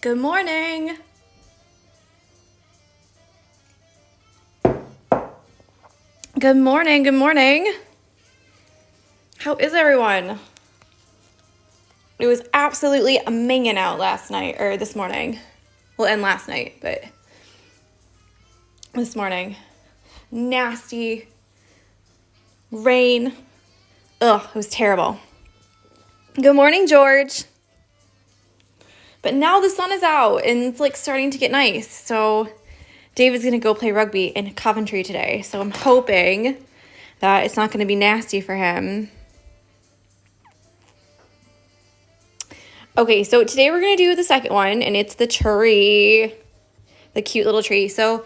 Good morning. Good morning, good morning. How is everyone? It was absolutely minging out last night, or this morning. Well, and last night, but this morning. Nasty rain. Ugh, it was terrible. Good morning, George. But now the sun is out and it's like starting to get nice. So David's gonna go play rugby in Coventry today. So I'm hoping that it's not gonna be nasty for him. Okay, so today we're gonna do the second one, and it's the tree, the cute little tree. So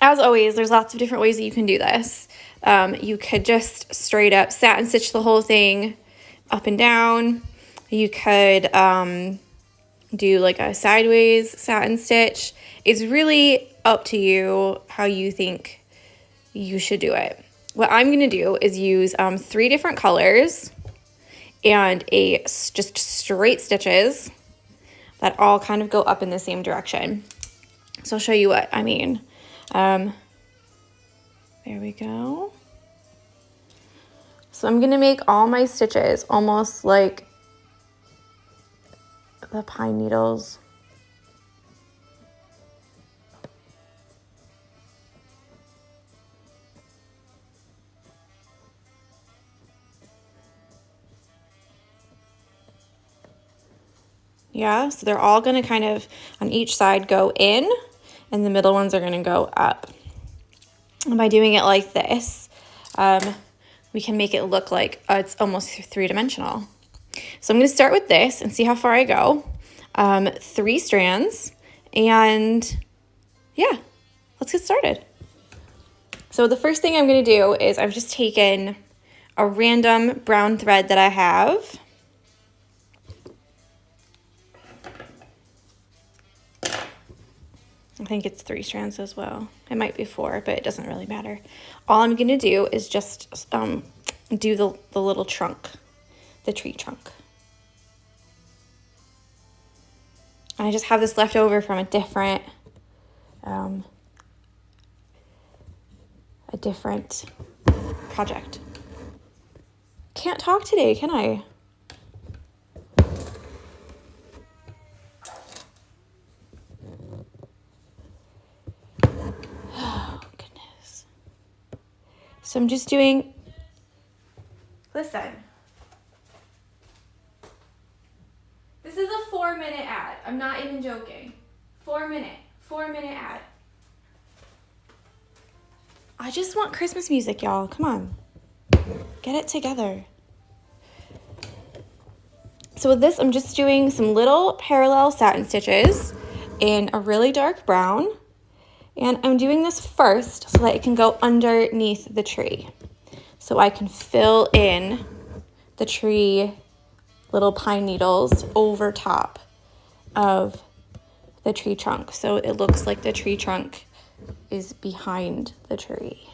as always, there's lots of different ways that you can do this. You could just straight up satin stitch the whole thing up and down. You could do like a sideways satin stitch. It's really up to you how you think you should do it. What I'm gonna do is use 3 different colors and just straight stitches that all kind of go up in the same direction. So I'll show you what I mean. There we go. So I'm gonna make all my stitches almost like the pine needles. Yeah, so they're all gonna kind of on each side go in, and the middle ones are gonna go up. And by doing it like this, we can make it look like it's almost 3-dimensional. So I'm gonna start with this and see how far I go. 3 strands, and yeah, let's get started. So the first thing I'm gonna do is I've just taken a random brown thread that I have. I think it's 3 strands as well. It might be 4, but it doesn't really matter. All I'm gonna do is just do the little trunk, the tree trunk. I just have this left over from a different project. Can't talk today, can I? Oh, goodness. So I'm just doing, listen. This is a 4-minute ad. I'm not even joking. 4-minute ad. I just want Christmas music, y'all. Come on. Get it together. So with this, I'm just doing some little parallel satin stitches in a really dark brown. And I'm doing this first so that it can go underneath the tree. So I can fill in the tree little pine needles over top of the tree trunk. So it looks like the tree trunk is behind the tree.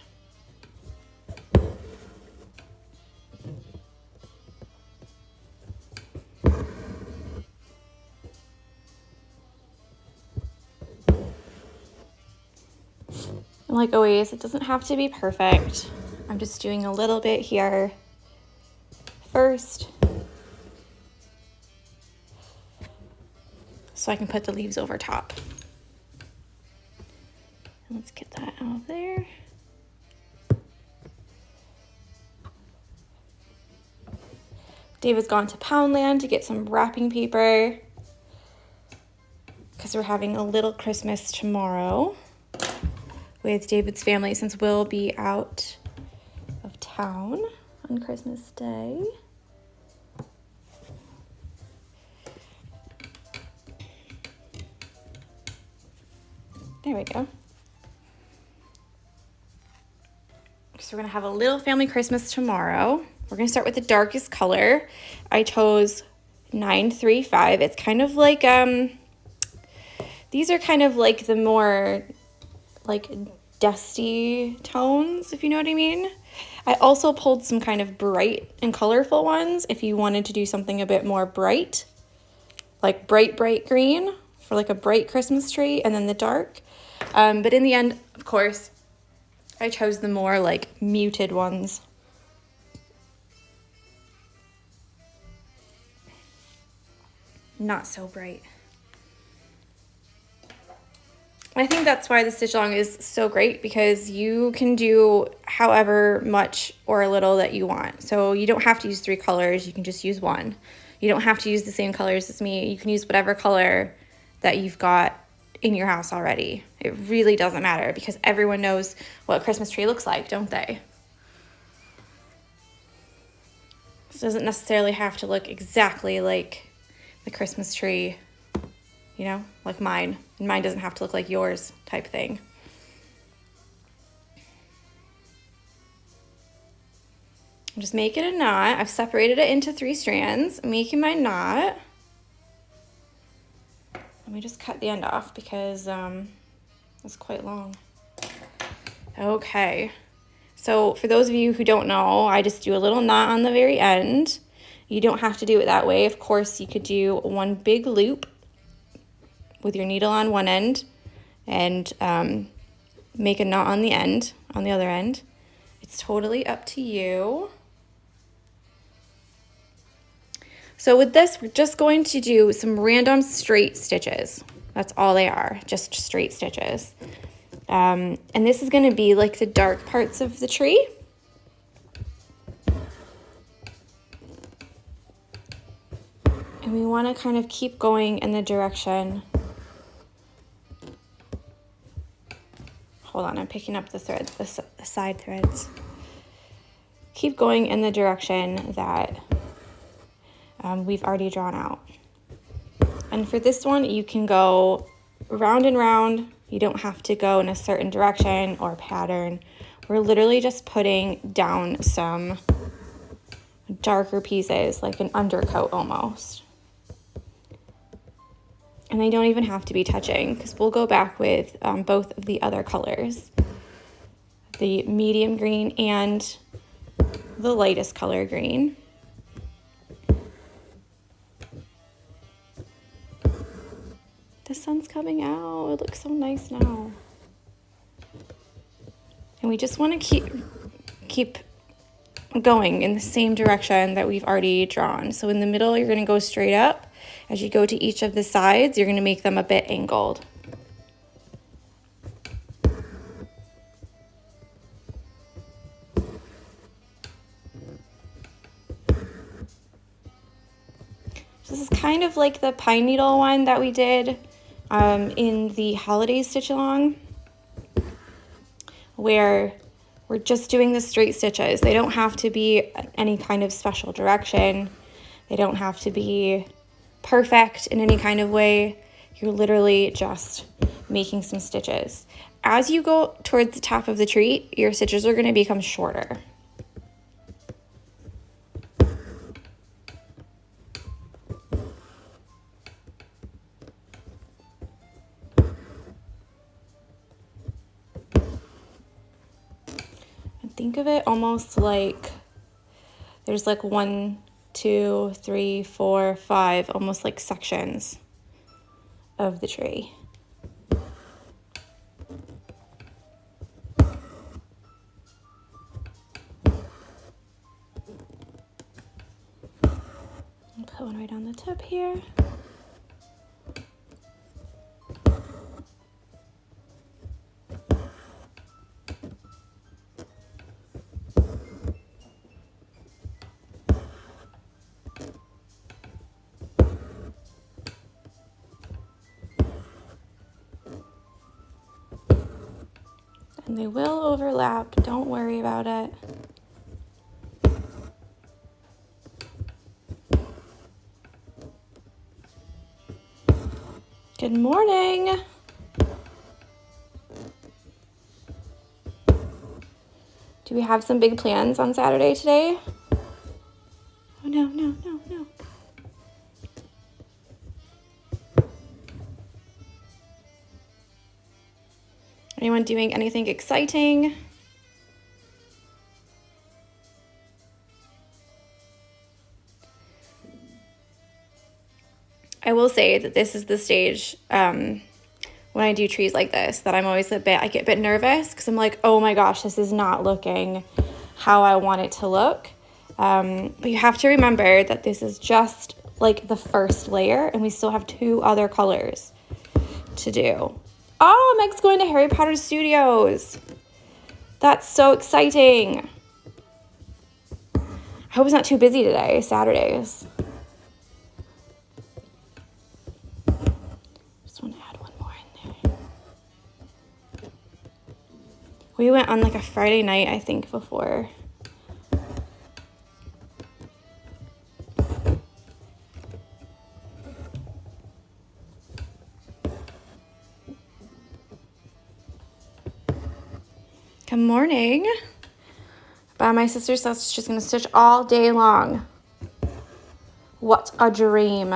And like always, it doesn't have to be perfect. I'm just doing a little bit here first, so I can put the leaves over top. And let's get that out of there. David's gone to Poundland to get some wrapping paper because we're having a little Christmas tomorrow with David's family, since we'll be out of town on Christmas Day. There we go. So we're gonna have a little family Christmas tomorrow. We're gonna start with the darkest color. I chose 935. It's kind of like, these are kind of like the more like dusty tones, if you know what I mean. I also pulled some kind of bright and colorful ones if you wanted to do something a bit more bright, like bright green for like a bright Christmas tree and then the dark. But in the end, of course, I chose the more like muted ones. Not so bright. I think that's why the stitch along is so great, because you can do however much or little that you want. So you don't have to use 3 colors, you can just use 1. You don't have to use the same colors as me. You can use whatever color that you've got in your house already. It really doesn't matter, because everyone knows what a Christmas tree looks like, don't they? It doesn't necessarily have to look exactly like the Christmas tree, you know, like mine. And mine doesn't have to look like yours type thing. I'm just making a knot. I've separated it into 3 strands. I'm making my knot. Let me just cut the end off because it's quite long. Okay. So for those of you who don't know, I just do a little knot on the very end. You don't have to do it that way. Of course, you could do one big loop with your needle on one end and make a knot on the end, on the other end. It's totally up to you. So with this, we're just going to do some random straight stitches. That's all they are, just straight stitches. And this is going to be like the dark parts of the tree. And we want to kind of keep going in the direction. Hold on, I'm picking up the threads, the side threads. Keep going in the direction that we've already drawn out. And for this one, you can go round and round. You don't have to go in a certain direction or pattern. We're literally just putting down some darker pieces, like an undercoat almost. And they don't even have to be touching, because we'll go back with both of the other colors, the medium green and the lightest color green. The sun's coming out. It looks so nice now. And we just want to keep going in the same direction that we've already drawn. So in the middle, you're going to go straight up. As you go to each of the sides, you're going to make them a bit angled. This is kind of like the pine needle one that we did in the holiday stitch along, where we're just doing the straight stitches. They don't have to be any kind of special direction. They don't have to be perfect in any kind of way. You're literally just making some stitches. As you go towards the top of the tree, your stitches are going to become shorter. And think of it almost like there's like 1, 2, 3, 4, 5, almost like sections of the tree. I'll put one right on the tip here. And they will overlap, don't worry about it. Good morning. Do we have some big plans on Saturday today? Oh, no, no, no, no. Anyone doing anything exciting? I will say that this is the stage when I do trees like this that I'm always I get a bit nervous because I'm like, oh my gosh, this is not looking how I want it to look. But you have to remember that this is just like the first layer and we still have 2 other colors to do. Oh, Meg's going to Harry Potter Studios. That's so exciting. I hope it's not too busy today, Saturdays. Just want to add one more in there. We went on like a Friday night, I think, before. Good morning. But my sister says she's going to stitch all day long. What a dream.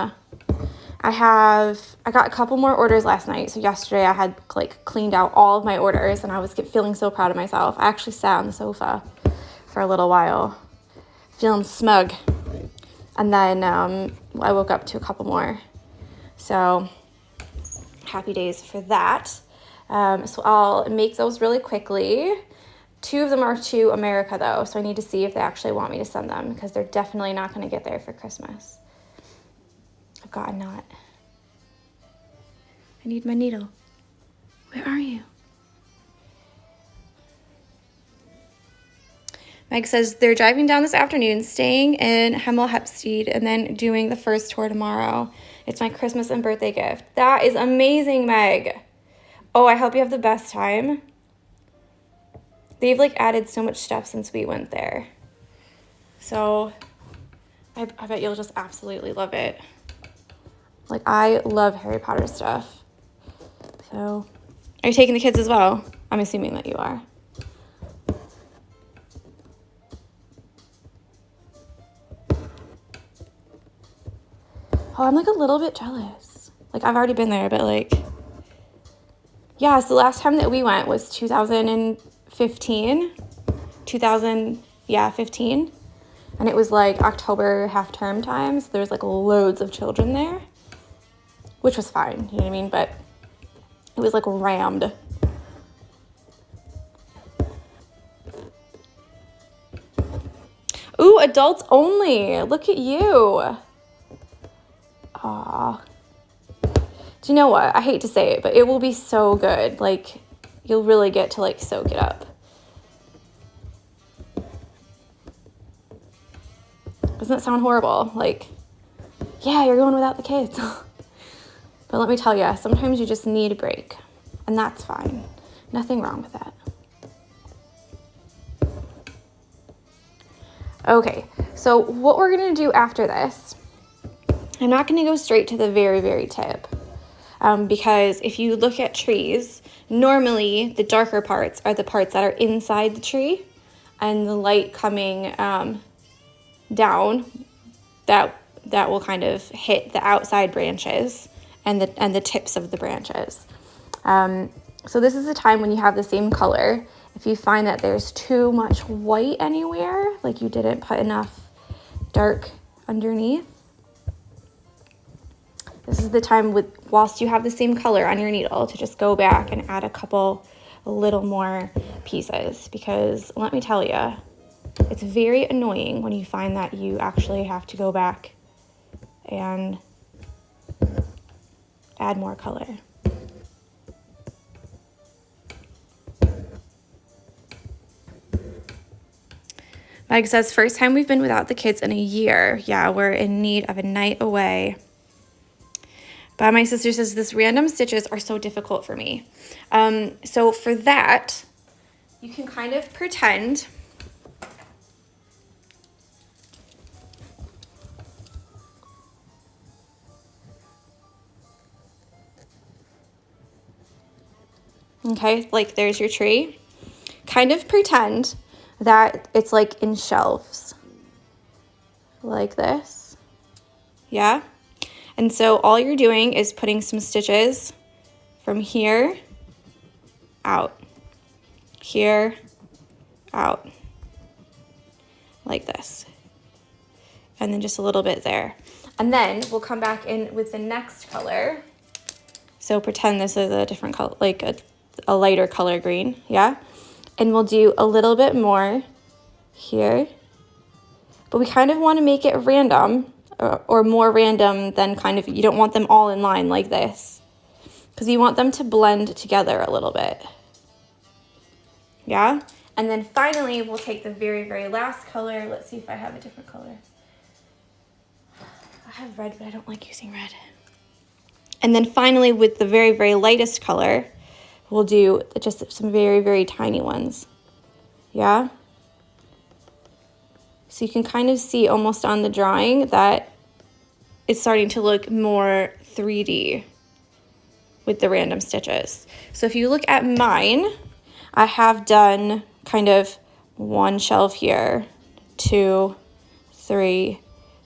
I got a couple more orders last night. So yesterday I had like cleaned out all of my orders and I was feeling so proud of myself. I actually sat on the sofa for a little while, feeling smug. And then I woke up to a couple more. So happy days for that. So I'll make those really quickly. 2 of them are to America though, so I need to see if they actually want me to send them because they're definitely not going to get there for Christmas. I've got a knot. I need my needle. Where are you? Meg says they're driving down this afternoon, staying in Hemel Hempstead, and then doing the first tour tomorrow. It's my Christmas and birthday gift. That is amazing, Meg. Oh, I hope you have the best time. They've like added so much stuff since we went there. So I bet you'll just absolutely love it. Like I love Harry Potter stuff. So are you taking the kids as well? I'm assuming that you are. Oh, I'm like a little bit jealous. Like I've already been there, but like, yeah, so the last time that we went was 2015. 15. And it was like October half-term time. So there's like loads of children there, which was fine. You know what I mean? But it was like rammed. Ooh, adults only. Look at you. Aw. Do you know what? I hate to say it, but it will be so good. Like, you'll really get to, like, soak it up. Doesn't that sound horrible? Like, yeah, you're going without the kids. But let me tell you, sometimes you just need a break. And that's fine. Nothing wrong with that. Okay, so what we're going to do after this, I'm not going to go straight to the very, very tip. Because if you look at trees, normally the darker parts are the parts that are inside the tree, and the light coming down, that will kind of hit the outside branches and the tips of the branches. So this is the time when you have the same color. If you find that there's too much white anywhere, like you didn't put enough dark underneath, this is the time whilst you have the same color on your needle to just go back and add a little more pieces, because let me tell you, it's very annoying when you find that you actually have to go back and add more color. Mike says, first time we've been without the kids in a year. Yeah, we're in need of a night away. But my sister says, this random stitches are so difficult for me. So for that, you can kind of pretend okay, like there's your tree. Kind of pretend that it's like in shelves, like this, yeah? And so all you're doing is putting some stitches from here, out, here, out, like this. And then just a little bit there. And then we'll come back in with the next color. So pretend this is a different color, like a lighter color green, yeah? And we'll do a little bit more here. But we kind of want to make it random, or more random than kind of, you don't want them all in line like this, because you want them to blend together a little bit. Yeah? And then finally, we'll take the very, very last color. Let's see if I have a different color. I have red, but I don't like using red. And then finally, with the very, very lightest color, we'll do just some very, very tiny ones. Yeah? So you can kind of see almost on the drawing that it's starting to look more 3D with the random stitches. So if you look at mine, I have done kind of one shelf here, 2, 3,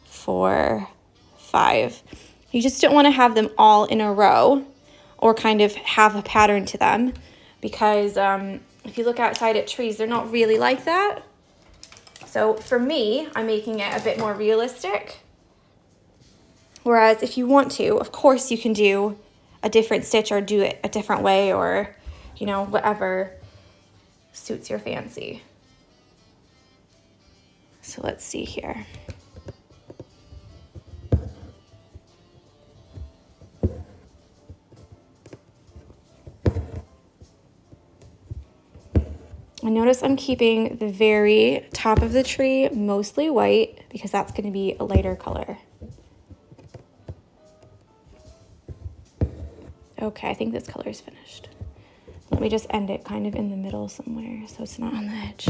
4, 5. You just don't want to have them all in a row or kind of have a pattern to them, because if you look outside at trees, they're not really like that. So for me, I'm making it a bit more realistic. Whereas if you want to, of course you can do a different stitch or do it a different way, or, you know, whatever suits your fancy. So let's see here. I notice I'm keeping the very top of the tree mostly white because that's going to be a lighter color. Okay, I think this color is finished. Let me just end it kind of in the middle somewhere so it's not on the edge.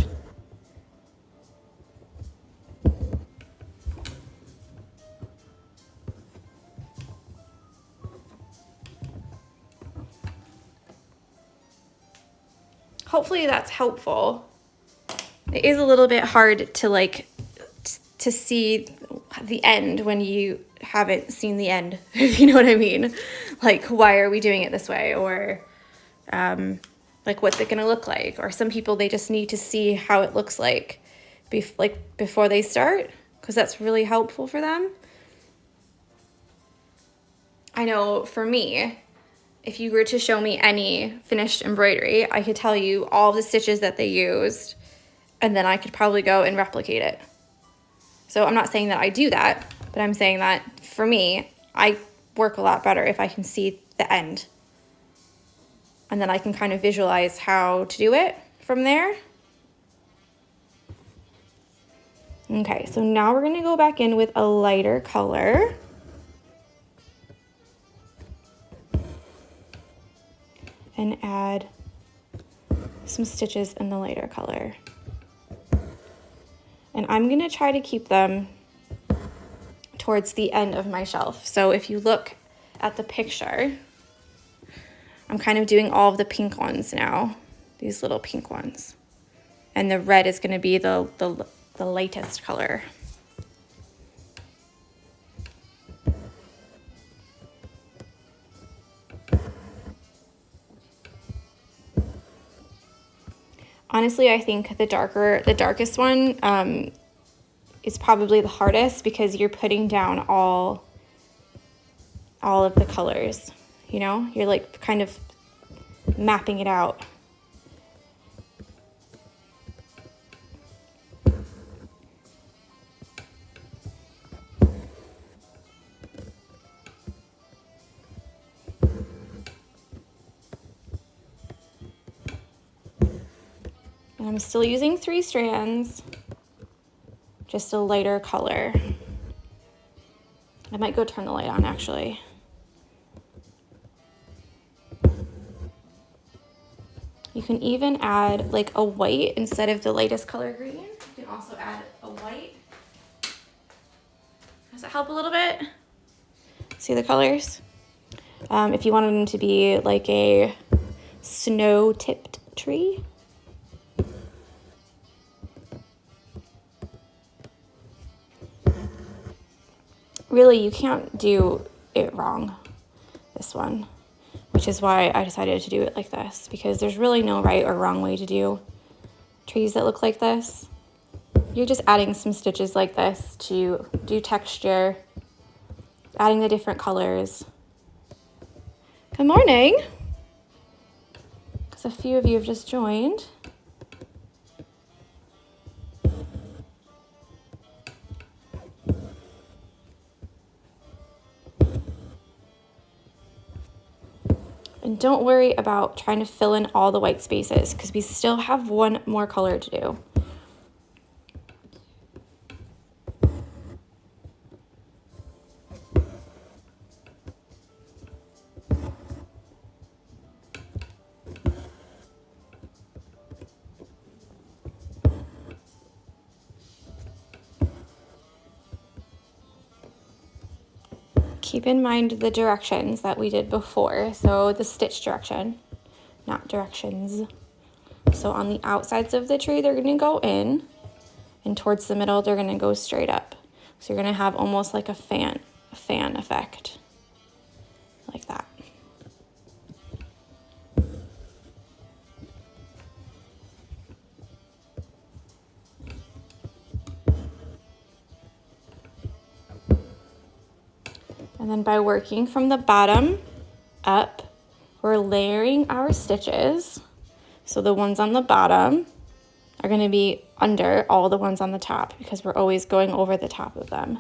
Hopefully that's helpful. It is a little bit hard to to see the end when you haven't seen the end, if you know what I mean. Like, why are we doing it this way? Or like, what's it gonna look like? Or some people, they just need to see how it looks like before they start, because that's really helpful for them. I know for me, if you were to show me any finished embroidery, I could tell you all the stitches that they used, and then I could probably go and replicate it. So I'm not saying that I do that, but I'm saying that for me, I work a lot better if I can see the end. And then I can kind of visualize how to do it from there. Okay, so now we're gonna go back in with a lighter color. And add some stitches in the lighter color. And I'm gonna try to keep them towards the end of my shelf. So if you look at the picture, I'm kind of doing all of the pink ones now, these little pink ones. And the red is gonna be the lightest color. Honestly, I think the darkest one is probably the hardest, because you're putting down all of the colors, you know? You're like kind of mapping it out. And I'm still using 3 strands, just a lighter color. I might go turn the light on, actually. You can even add like a white instead of the lightest color green. You can also add a white. Does that help a little bit? See the colors? If you wanted them to be like a snow-tipped tree. Really, you can't do it wrong, this one, which is why I decided to do it like this, because there's really no right or wrong way to do trees that look like this. You're just adding some stitches like this to do texture adding the different colors. Good morning, because a few of you have just joined. And don't worry about trying to fill in all the white spaces because we still have one more color to do. Keep in mind the directions that we did before. So the stitch direction, not directions. So on the outsides of the tree, they're going to go in, and towards the middle, they're going to go straight up. So you're going to have almost like a fan effect, like that. And then by working from the bottom up, we're layering our stitches. So the ones on the bottom are going to be under all the ones on the top because we're always going over the top of them.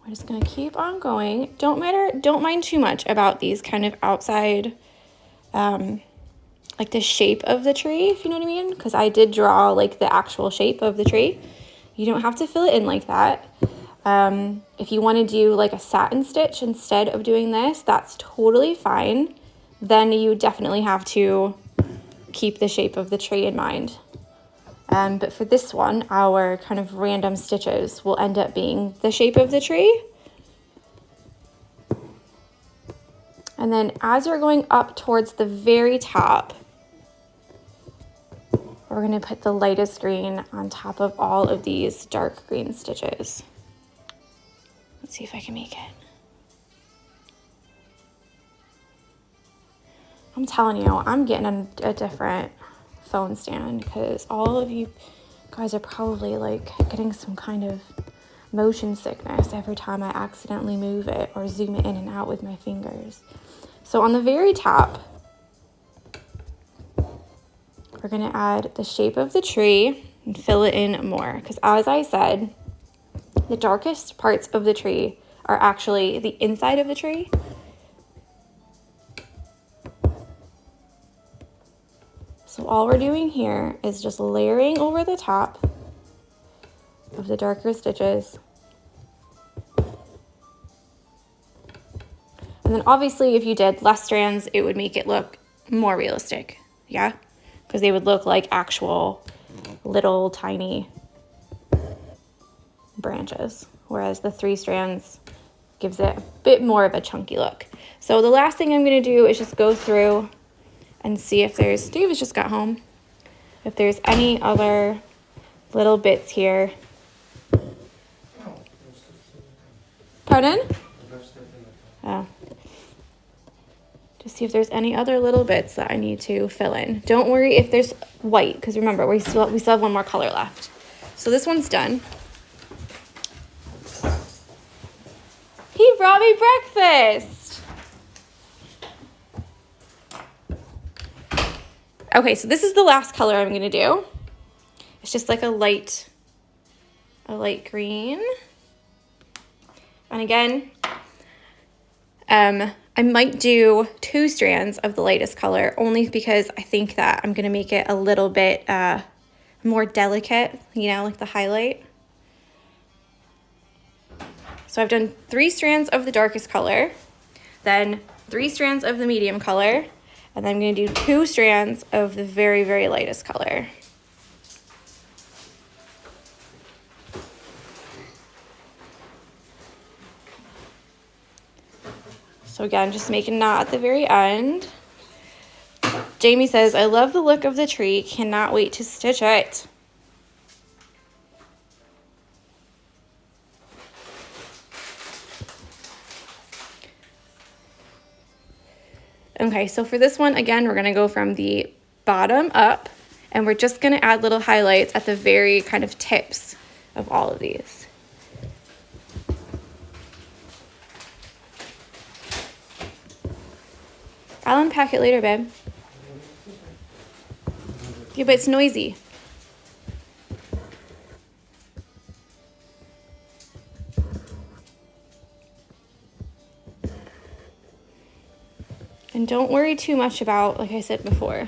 We're just going to keep on going. Don't mind too much about these kind of outside, like the shape of the tree, if you know what I mean, because I did draw like the actual shape of the tree. You don't have to fill it in like that. If you want to do like a satin stitch instead of doing this, that's totally fine. Then you definitely have to keep the shape of the tree in mind. But for this one, our kind of random stitches will end up being the shape of the tree. And then as we're going up towards the very top, we're going to put the lightest green on top of all of these dark green stitches. Let's see if I can make it. I'm telling you, I'm getting a different phone stand because all of you guys are probably like getting some kind of motion sickness every time I accidentally move it or zoom it in and out with my fingers. So on the very top, we're going to add the shape of the tree and fill it in more because as I said, the darkest parts of the tree are actually the inside of the tree. So all we're doing here is just layering over the top of the darker stitches. And then obviously if you did less strands, it would make it look more realistic, yeah? Because they would look like actual little tiny branches, whereas the 3 strands gives it a bit more of a chunky look. So the last thing I'm going to do is just go through and see if there's, Dave has just got home, if there's any other little bits here. Pardon? Oh. Just see if there's any other little bits that I need to fill in. Don't worry if there's white, because remember, we still have one more color left. So this one's done. He brought me breakfast. Okay, so this is the last color I'm going to do. It's just like a light green. And again, I might do 2 strands of the lightest color only because I think that I'm going to make it a little bit more delicate, you know, like the highlight. So I've done 3 strands of the darkest color, then 3 strands of the medium color, and then I'm going to do 2 strands of the very, very lightest color. So again, just make a knot at the very end. Jamie says, I love the look of the tree. Cannot wait to stitch it. Okay, so for this one, again, we're gonna go from the bottom up, and we're just gonna add little highlights at the very kind of tips of all of these. I'll unpack it later, babe. Yeah, but it's noisy. And don't worry too much about, like I said before,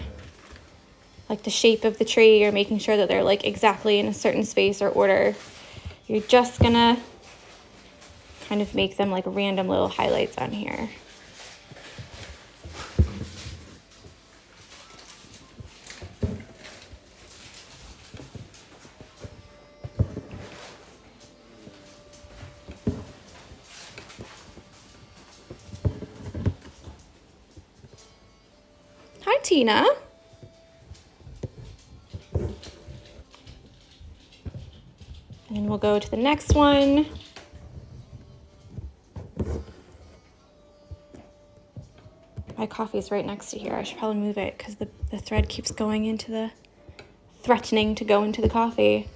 like the shape of the tree or making sure that they're like exactly in a certain space or order. You're just gonna kind of make them like random little highlights on here. Hi, Tina. And then we'll go to the next one. My coffee's right next to here. I should probably move it because the thread keeps going into the, threatening to go into the coffee.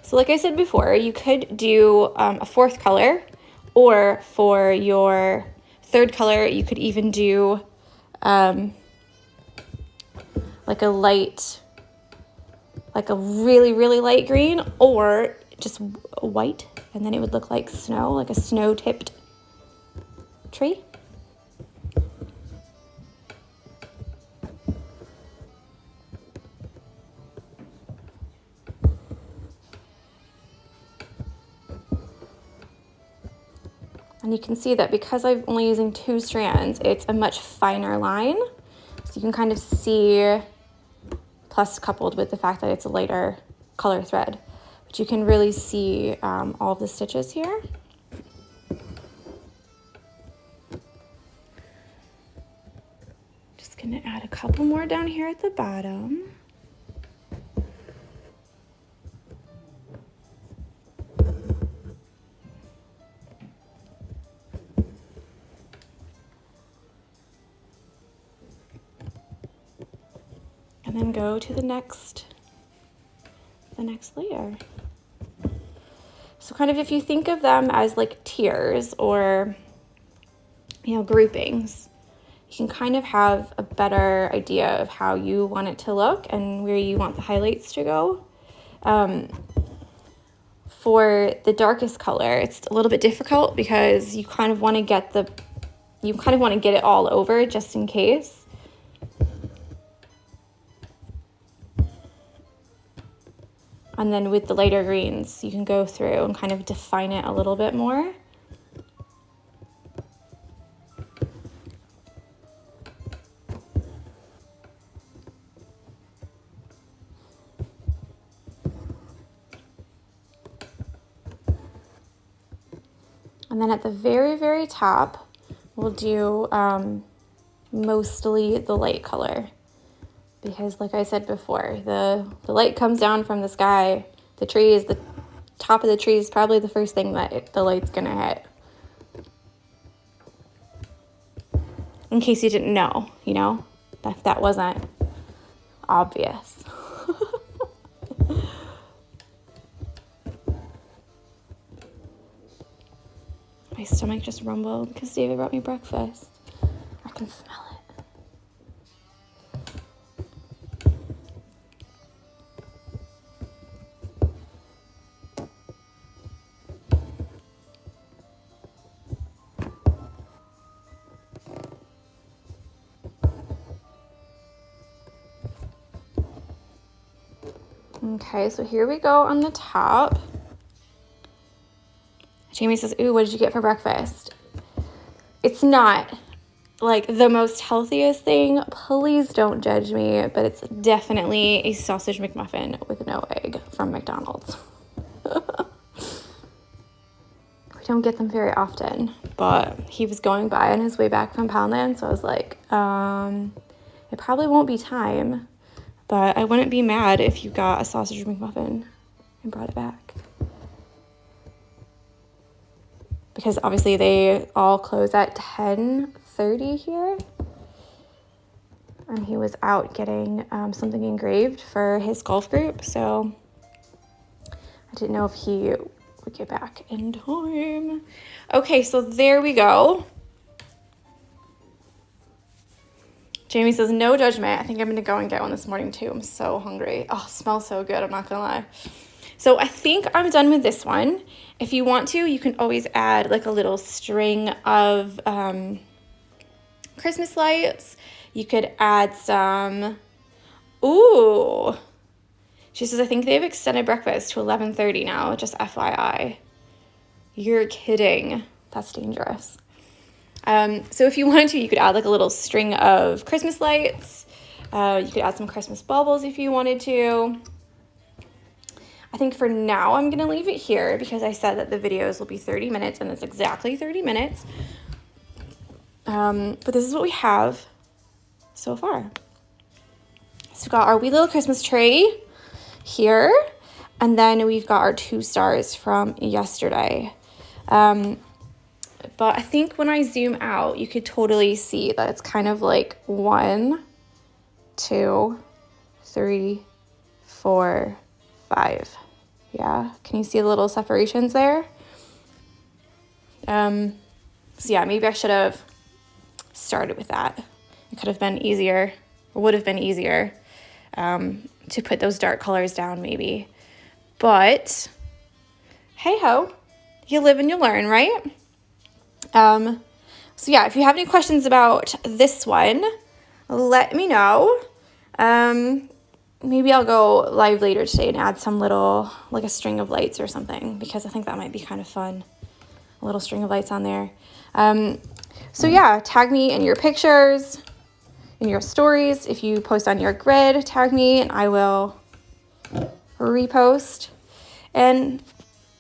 So like I said before, you could do a fourth color, or for your third color, you could even do like a light, like a really, really light green, or just white, and then it would look like snow, like a snow-tipped tree. And you can see that because I'm only using 2 strands, it's a much finer line. So you can kind of see, plus coupled with the fact that it's a lighter color thread, but you can really see all of the stitches here. Just gonna add a couple more down here at the bottom. And then go to the next layer. So kind of if you think of them as like tiers or, you know, groupings, you can kind of have a better idea of how you want it to look and where you want the highlights to go. For the darkest color, it's a little bit difficult because you kind of want to get it all over just in case. And then with the lighter greens, you can go through and kind of define it a little bit more. And then at the very, very top, we'll do mostly the light color. Because like I said before, the light comes down from the sky. The top of the tree is probably the first thing that the light's gonna hit. In case you didn't know, you know, if that wasn't obvious. My stomach just rumbled because David brought me breakfast. I can smell it. Okay, so here we go on the top. Jamie says, ooh, what did you get for breakfast? It's not like the most healthiest thing. Please don't judge me, but it's definitely a sausage McMuffin with no egg from McDonald's. don't get them very often, but he was going by on his way back from Poundland, so I was like, it probably won't be time, but I wouldn't be mad if you got a sausage McMuffin and brought it back. Because obviously they all close at 10:30 here. And he was out getting something engraved for his golf group, so I didn't know if he would get back in time. Okay, so there we go. Jamie says, no judgment. I think I'm going to go and get one this morning, too. I'm so hungry. Oh, it smells so good. I'm not going to lie. So I think I'm done with this one. If you want to, you can always add like a little string of Christmas lights. You could add some, ooh. She says, I think they've extended breakfast to 11:30 now, just FYI. You're kidding. That's dangerous. So if you wanted to, you could add like a little string of Christmas lights. You could add some Christmas baubles if you wanted to. I think for now I'm going to leave it here because I said that the videos will be 30 minutes, and it's exactly 30 minutes. But this is what we have so far. So we've got our wee little Christmas tree here, and then we've got our 2 stars from yesterday. But I think when I zoom out, you could totally see that it's kind of like 1, 2, 3, 4, 5. Yeah, can you see the little separations there? So yeah, maybe I should have started with that. It could have been easier, or would have been easier, to put those dark colors down maybe. But hey ho, you live and you learn, right? So yeah, if you have any questions about this one, let me know. Maybe I'll go live later today and add some little, like a string of lights or something, because I think that might be kind of fun. A little string of lights on there. So yeah, tag me in your pictures, in your stories. If you post on your grid, tag me and I will repost. And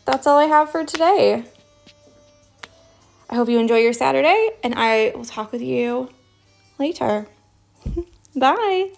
that's all I have for today. I hope you enjoy your Saturday, and I will talk with you later. Bye.